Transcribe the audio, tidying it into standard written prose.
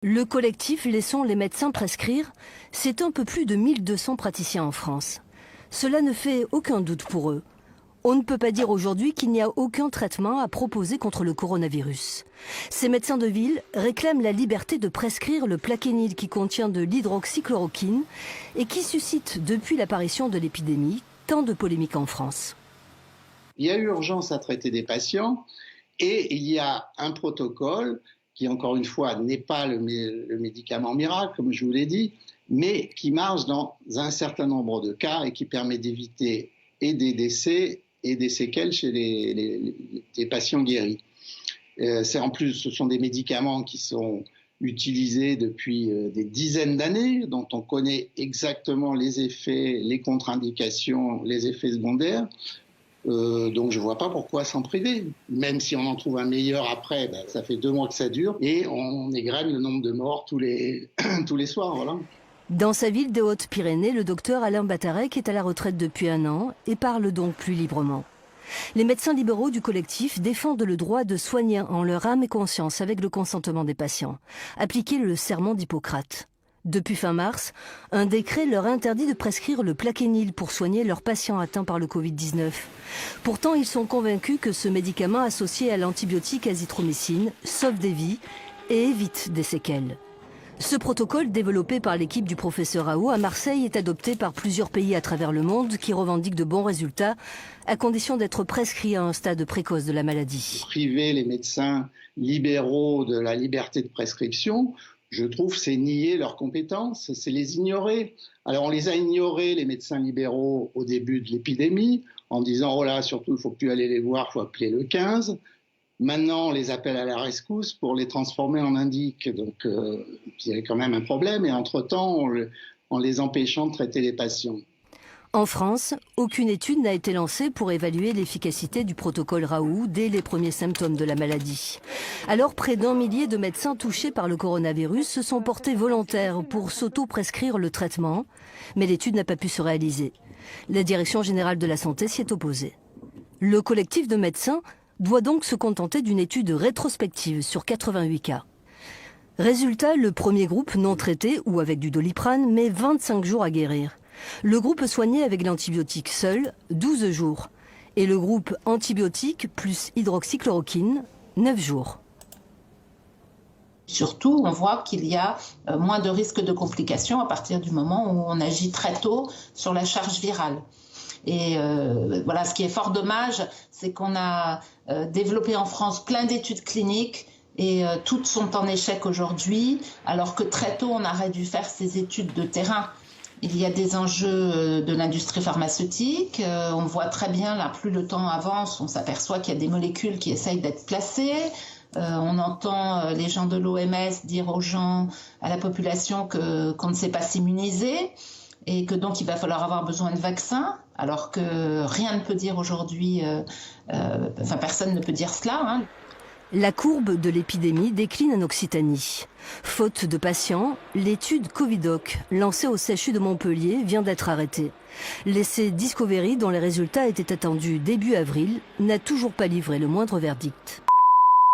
Le collectif Laissons les médecins prescrire, c'est un peu plus de 1200 praticiens en France. Cela ne fait aucun doute pour eux. On ne peut pas dire aujourd'hui qu'il n'y a aucun traitement à proposer contre le coronavirus. Ces médecins de ville réclament la liberté de prescrire le Plaquenil qui contient de l'hydroxychloroquine et qui suscite depuis l'apparition de l'épidémie tant de polémiques en France. Il y a urgence à traiter des patients et il y a un protocole qui, encore une fois, n'est pas le médicament miracle, comme je vous l'ai dit, mais qui marche dans un certain nombre de cas et qui permet d'éviter et des décès et des séquelles chez les patients guéris. En plus, ce sont des médicaments qui sont utilisés depuis des dizaines d'années, dont on connaît exactement les effets, les contre-indications, les effets secondaires. Donc je ne vois pas pourquoi s'en priver. Même si on en trouve un meilleur après, ça fait 2 mois que ça dure et on égrène le nombre de morts tous les soirs. Voilà. Dans sa ville des Hautes-Pyrénées, le docteur Alain Batarec est à la retraite depuis 1 an et parle donc plus librement. Les médecins libéraux du collectif défendent le droit de soigner en leur âme et conscience avec le consentement des patients. Appliquer le serment d'Hippocrate. Depuis fin mars, un décret leur interdit de prescrire le Plaquenil pour soigner leurs patients atteints par le Covid-19. Pourtant, ils sont convaincus que ce médicament associé à l'antibiotique azithromycine sauve des vies et évite des séquelles. Ce protocole développé par l'équipe du professeur Raoult à Marseille est adopté par plusieurs pays à travers le monde qui revendiquent de bons résultats à condition d'être prescrit à un stade précoce de la maladie. Priver les médecins libéraux de la liberté de prescription, je trouve, c'est nier leurs compétences, c'est les ignorer. Alors on les a ignorés, les médecins libéraux, au début de l'épidémie, en disant « oh là, surtout, il ne faut plus aller les voir, il faut appeler le 15 ». Maintenant, on les appelle à la rescousse pour les transformer en indiques. Donc, il y a quand même un problème. Et entre-temps, en les empêchant de traiter les patients. En France, aucune étude n'a été lancée pour évaluer l'efficacité du protocole Raoult dès les premiers symptômes de la maladie. Alors, près d'1 millier de médecins touchés par le coronavirus se sont portés volontaires pour s'auto-prescrire le traitement. Mais l'étude n'a pas pu se réaliser. La Direction générale de la santé s'y est opposée. Le collectif de médecins doit donc se contenter d'une étude rétrospective sur 88 cas. Résultat, le premier groupe non traité ou avec du Doliprane met 25 jours à guérir. Le groupe soigné avec l'antibiotique seul, 12 jours. Et le groupe antibiotique plus hydroxychloroquine, 9 jours. Surtout, on voit qu'il y a moins de risques de complications à partir du moment où on agit très tôt sur la charge virale. Et voilà, ce qui est fort dommage, c'est qu'on a développé en France plein d'études cliniques et toutes sont en échec aujourd'hui, alors que très tôt, on aurait dû faire ces études de terrain. Il y a des enjeux de l'industrie pharmaceutique. On voit très bien, là, plus le temps avance, on s'aperçoit qu'il y a des molécules qui essayent d'être placées. On entend les gens de l'OMS dire aux gens, à la population, qu'on ne sait pas s'immuniser et que donc il va falloir avoir besoin de vaccins, alors que rien ne peut dire aujourd'hui, personne ne peut dire cela, hein. La courbe de l'épidémie décline en Occitanie. Faute de patients, l'étude Covidoc, lancée au CHU de Montpellier, vient d'être arrêtée. L'essai Discovery, dont les résultats étaient attendus début avril, n'a toujours pas livré le moindre verdict.